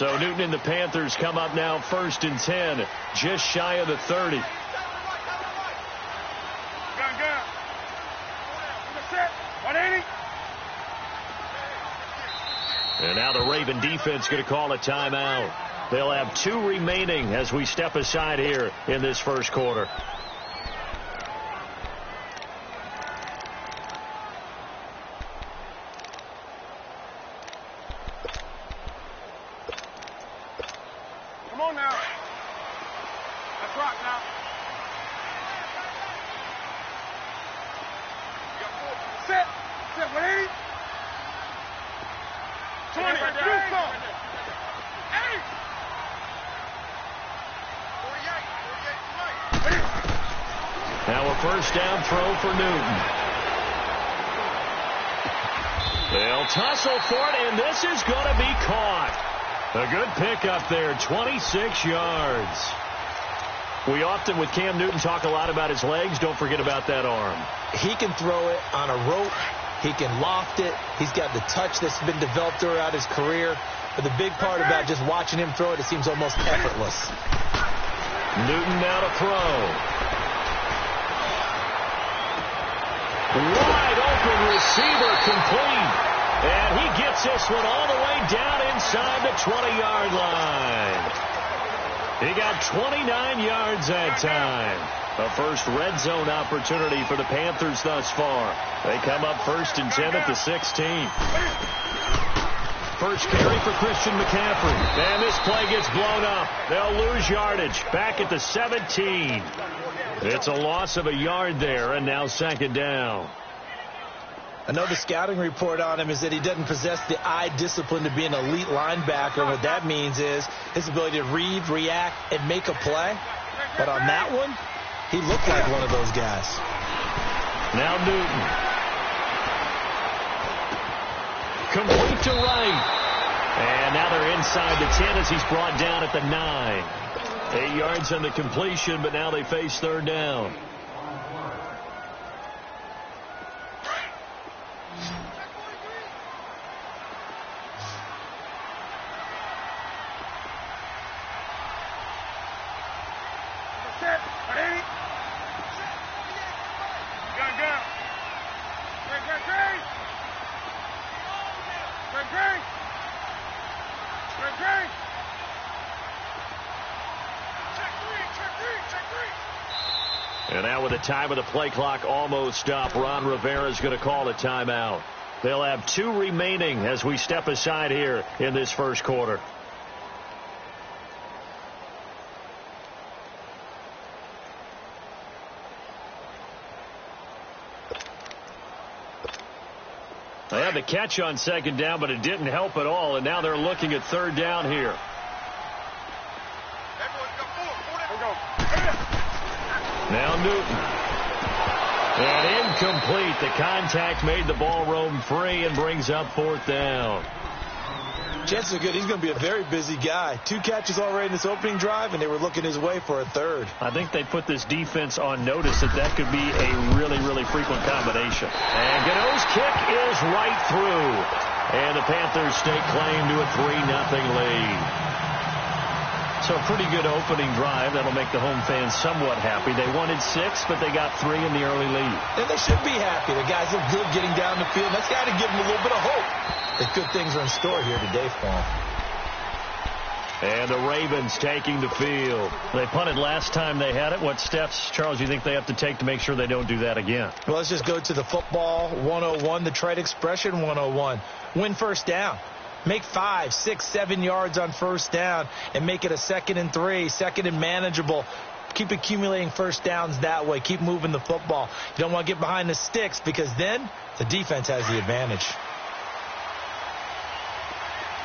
So Newton and the Panthers come up now 1st and 10, just shy of the 30. And now the Raven defense going to call a timeout. They'll have 2 remaining as we step aside here in this first quarter. Come on now. Let's rock now. Set. Set. 180. 20. Do something. 8. 48. Now a first down throw for Newton. They'll tussle for it, and this is going to be caught. A good pickup there, 26 yards. We often, with Cam Newton, talk a lot about his legs. Don't forget about that arm. He can throw it on a rope. He can loft it. He's got the touch that's been developed throughout his career. But the big part about just watching him throw it seems almost effortless. Newton now to throw. Wide open receiver, complete. And he gets this one all the way down inside the 20-yard line. He got 29 yards that time. A first red zone opportunity for the Panthers thus far. They come up 1st and 10 at the 16. First carry for Christian McCaffrey. And this play gets blown up. They'll lose yardage. Back at the 17. It's a loss of a yard there, and now 2nd down. I know the scouting report on him is that he doesn't possess the eye discipline to be an elite linebacker. What that means is his ability to read, react, and make a play. But on that one, he looked like one of those guys. Now Newton. Complete to right. And now they're inside the 10 as he's brought down at the 9. 8 yards on the completion, but now they face 3rd down. And now with the time of the play clock almost up, Ron Rivera is going to call a timeout. They'll have 2 remaining as we step aside here in this first quarter. They had the catch on 2nd down, but it didn't help at all, and now they're looking at 3rd down here. Now Newton. And incomplete. The contact made the ball roam free and brings up 4th down. Chances are good he's going to be a very busy guy. 2 catches already in this opening drive, and they were looking his way for a 3rd. I think they put this defense on notice that could be a really, really frequent combination. And Gano's kick is right through. And the Panthers stake claim to a 3-0 lead. So a pretty good opening drive. That'll make the home fans somewhat happy. They wanted 6, but they got 3 in the early lead. And they should be happy. The guys look good getting down the field. That's got to give them a little bit of hope that good things are in store here today for them. And the Ravens taking the field. They punted last time they had it. What steps, Charles, do you think they have to take to make sure they don't do that again? Well, let's just go to the football 101, the trade expression 101. Win first down. Make 5, 6, 7 yards on first down and make it a 2nd and 3, 2nd and manageable. Keep accumulating first downs that way. Keep moving the football. You don't want to get behind the sticks because then the defense has the advantage.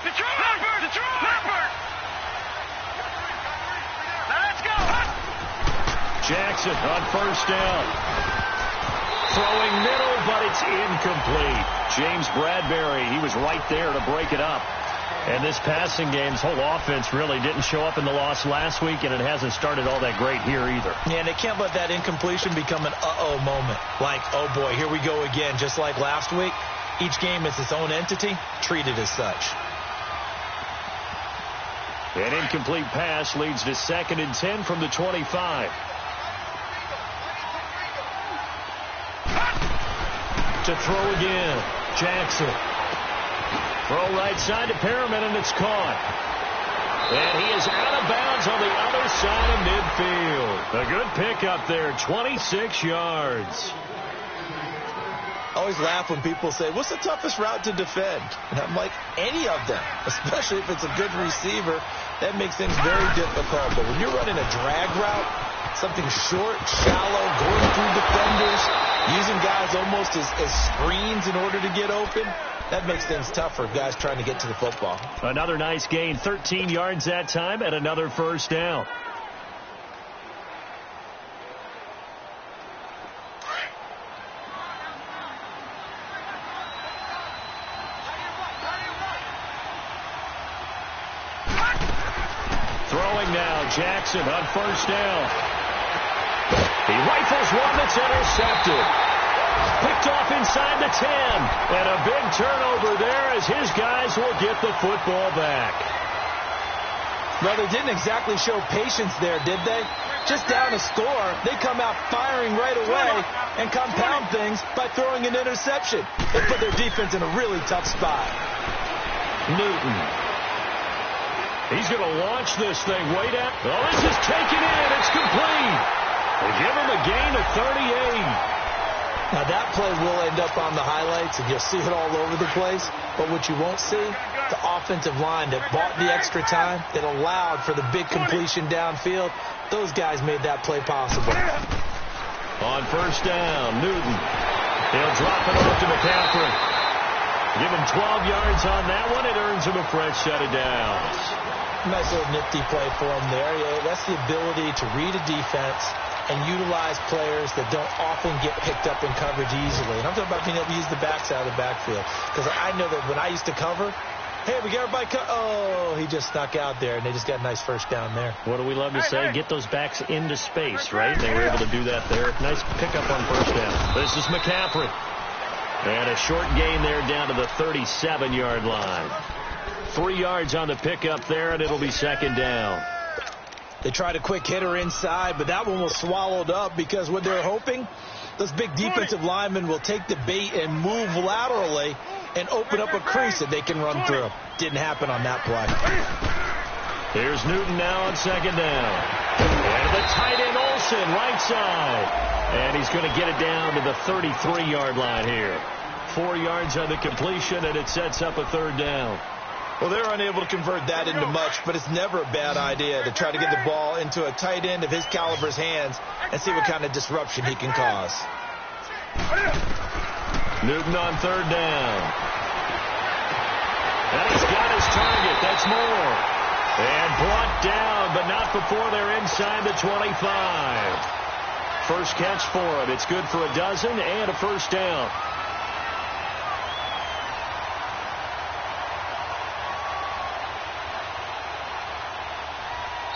Let's go. Jackson on first down. Throwing middle, but it's incomplete. James Bradbury, he was right there to break it up. And this passing game's whole offense really didn't show up in the loss last week, and it hasn't started all that great here either. Yeah, and they can't let that incompletion become an uh-oh moment. Like, oh boy, here we go again. Just like last week, each game is its own entity, treated as such. An incomplete pass leads to 2nd and 10 from the 25. To throw again. Jackson. Throw right side to Perriman, and it's caught. And he is out of bounds on the other side of midfield. A good pickup there, 26 yards. I always laugh when people say, what's the toughest route to defend? And I'm like, any of them, especially if it's a good receiver. That makes things very difficult. But when you're running a drag route, something short, shallow, going through defenders, using guys almost as screens in order to get open, that makes things tough for guys trying to get to the football. Another nice gain, 13 yards that time, and another first down. Throwing now, Jackson on first down. He rifles one that's intercepted. Picked off inside the 10. And a big turnover there as his guys will get the football back. Well, they didn't exactly show patience there, did they? Just down a score, they come out firing right away and compound things by throwing an interception. They put their defense in a really tough spot. Newton. He's going to launch this thing way down. Oh, this is taken in. It's complete. They give him a gain of 38. Now, that play will end up on the highlights, and you'll see it all over the place. But what you won't see, the offensive line that bought the extra time, that allowed for the big completion downfield, those guys made that play possible. On first down, Newton. He'll drop it off to McCaffrey. Give him 12 yards on that one. It earns him a fresh set of downs. Nice little nifty play for him there. Yeah, that's the ability to read a defense and utilize players that don't often get picked up in coverage easily. And I'm talking about being able to use the backside of the backfield. Because I know that when I used to cover, hey, we got everybody oh, he just snuck out there, and they just got a nice first down there. What do we love to say? Get those backs into space, right? They were able to do that there. Nice pickup on first down. This is McCaffrey. And a short gain there down to the 37-yard line. 3 yards on the pickup there, and it'll be second down. They tried a quick hitter inside, but that one was swallowed up because what they're hoping, those big defensive linemen will take the bait and move laterally and open up a crease that they can run through. Didn't happen on that play. Here's Newton now on second down. And the tight end Olsen, right side. And he's going to get it down to the 33-yard line here. 4 yards on the completion, and it sets up a third down. Well, they're unable to convert that into much, but it's never a bad idea to try to get the ball into a tight end of his caliber's hands and see what kind of disruption he can cause. Newton on third down. And he's got his target. That's more. And brought down, but not before they're inside the 25. First catch for him. It's good for a dozen and a first down.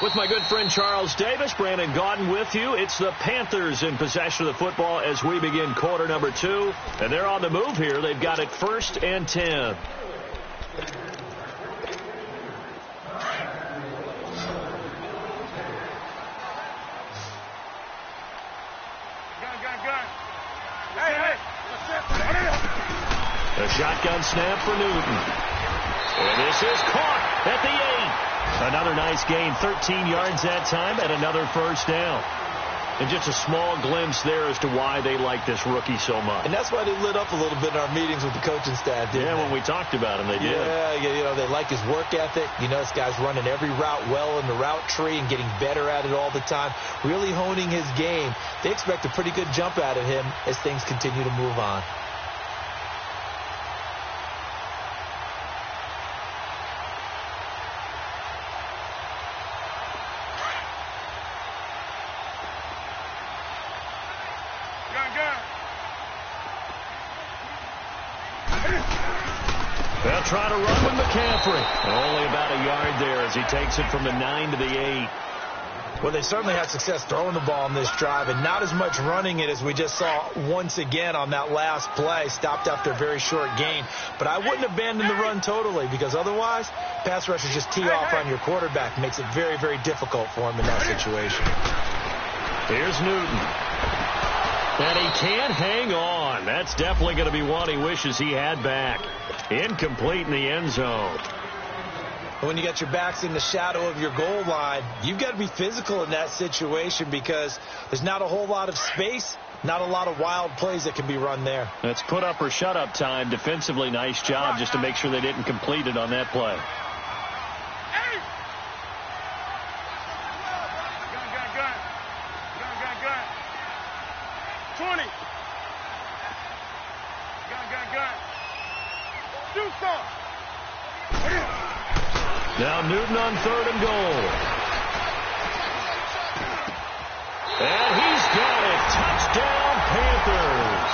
With my good friend Charles Davis, Brandon Gaudin with you. It's the Panthers in possession of the football as we begin quarter number 2. And they're on the move here. They've got it 1st and 10. A shotgun snap for Newton. And this is caught at the 8. Another nice gain, 13 yards that time, and another first down. And just a small glimpse there as to why they like this rookie so much. And that's why they lit up a little bit in our meetings with the coaching staff, didn't they? When we talked about him, they did. Yeah, they like his work ethic. This guy's running every route well in the route tree and getting better at it all the time, really honing his game. They expect a pretty good jump out of him as things continue to move on. They'll try to run with McCaffrey. Only about a yard there as he takes it from the 9 to the 8. Well, they certainly had success throwing the ball on this drive and not as much running it as we just saw once again on that last play. Stopped after a very short gain. But I wouldn't abandon the run totally, because otherwise, pass rushers just tee off on your quarterback. Makes it very, very difficult for him in that situation. Here's Newton. And he can't hang on. That's definitely going to be one he wishes he had back. Incomplete in the end zone. When you got your backs in the shadow of your goal line, you've got to be physical in that situation, because there's not a whole lot of space, not a lot of wild plays that can be run there. That's put up or shut up time. Defensively, nice job just to make sure they didn't complete it on that play. Now Newton on 3rd and goal. And he's got it. Touchdown, Panthers.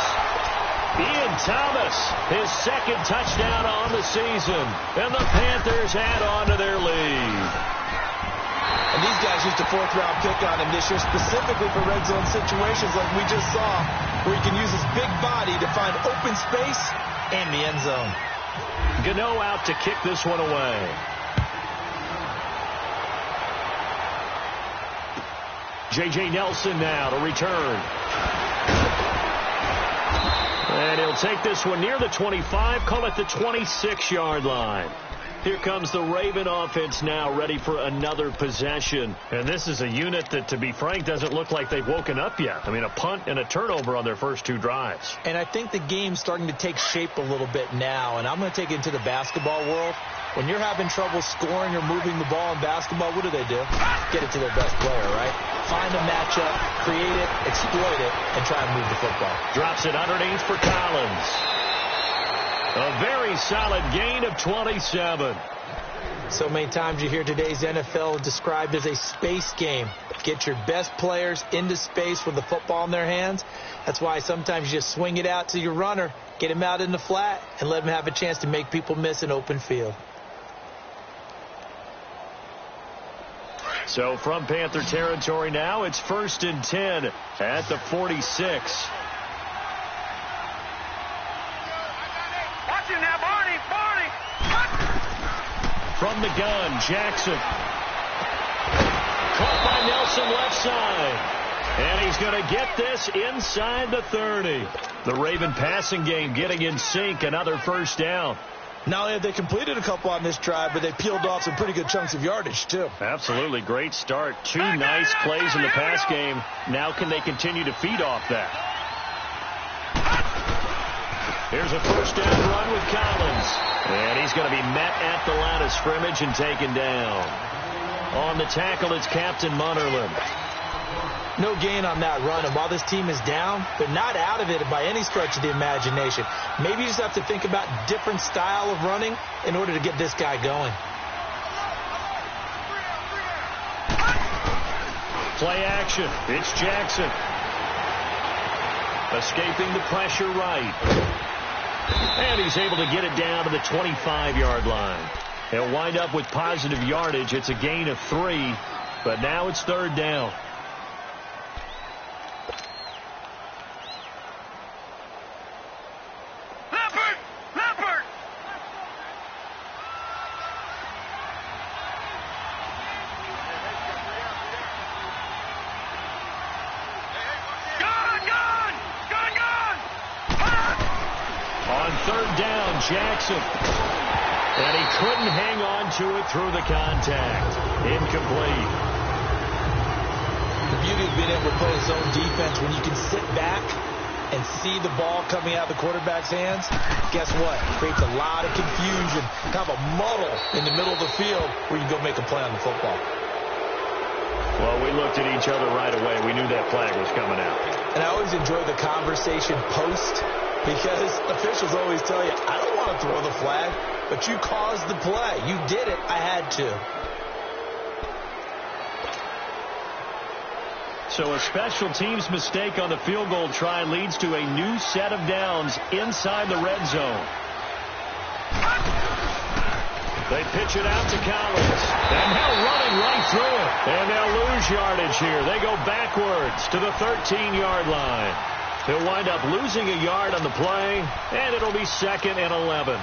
Ian Thomas, his 2nd touchdown on the season. And the Panthers add on to their lead. And these guys used a 4th-round pick on him this year, specifically for red zone situations like we just saw, where he can use his big body to find open space and the end zone. Gano out to kick this one away. J.J. Nelson now to return. And he'll take this one near the 25, call it the 26-yard line. Here comes the Raven offense now, ready for another possession. And this is a unit that, to be frank, doesn't look like they've woken up yet. I mean, a punt and a turnover on their first 2 drives. And I think the game's starting to take shape a little bit now. And I'm going to take it into the basketball world. When you're having trouble scoring or moving the ball in basketball, what do? Get it to their best player, right? Find a matchup, create it, exploit it, and try and move the football. Drops it underneath for Collins. A very solid gain of 27. So many times you hear today's NFL described as a space game. Get your best players into space with the football in their hands. That's why sometimes you just swing it out to your runner, get him out in the flat, and let him have a chance to make people miss an open field. So from Panther territory now, it's 1st and 10 at the 46. Watch him now, Barney. From the gun, Jackson. Caught by Nelson left side. And he's going to get this inside the 30. The Raven passing game getting in sync, another 1st down. Not only have they completed a couple on this drive, but they peeled off some pretty good chunks of yardage, too. Absolutely. Great start. 2 nice plays in the pass game. Now can they continue to feed off that? Here's a 1st down run with Collins. And he's going to be met at the line of scrimmage and taken down. On the tackle, it's Captain Munnerlyn. No gain on that run, and while this team is down, they're not out of it by any stretch of the imagination. Maybe you just have to think about different style of running in order to get this guy going. Play action. It's Jackson. Escaping the pressure right. And he's able to get it down to the 25-yard line. He'll wind up with positive yardage. It's a gain of 3, but now it's 3rd down. Jackson. And he couldn't hang on to it through the contact. Incomplete. The beauty of being able to play zone defense, when you can sit back and see the ball coming out of the quarterback's hands, guess what? It creates a lot of confusion, kind of a muddle in the middle of the field where you go make a play on the football. Well, we looked at each other right away. We knew that flag was coming out. And I always enjoy the conversation post, because officials always tell you, I don't want to throw the flag, but you caused the play. You did it. I had to. So a special teams mistake on the field goal try leads to a new set of downs inside the red zone. They pitch it out to Collins. And now running right through it. And they'll lose yardage here. They go backwards to the 13-yard line. He'll wind up losing a yard on the play, and it'll be 2nd and 11.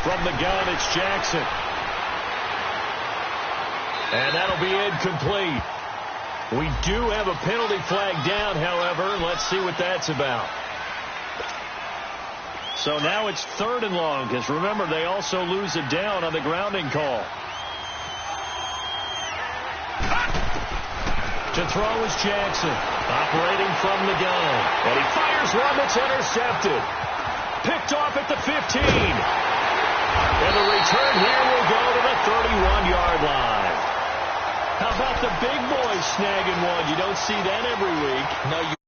From the gun, it's Jackson. And that'll be incomplete. We do have a penalty flag down, however. Let's see what that's about. So now it's 3rd and long, because remember, they also lose a down on the grounding call. To throw is Jackson, operating from the gun. And he fires one that's intercepted. Picked off at the 15. And the return here will go to the 31-yard line. How about the big boys snagging one? You don't see that every week. No, you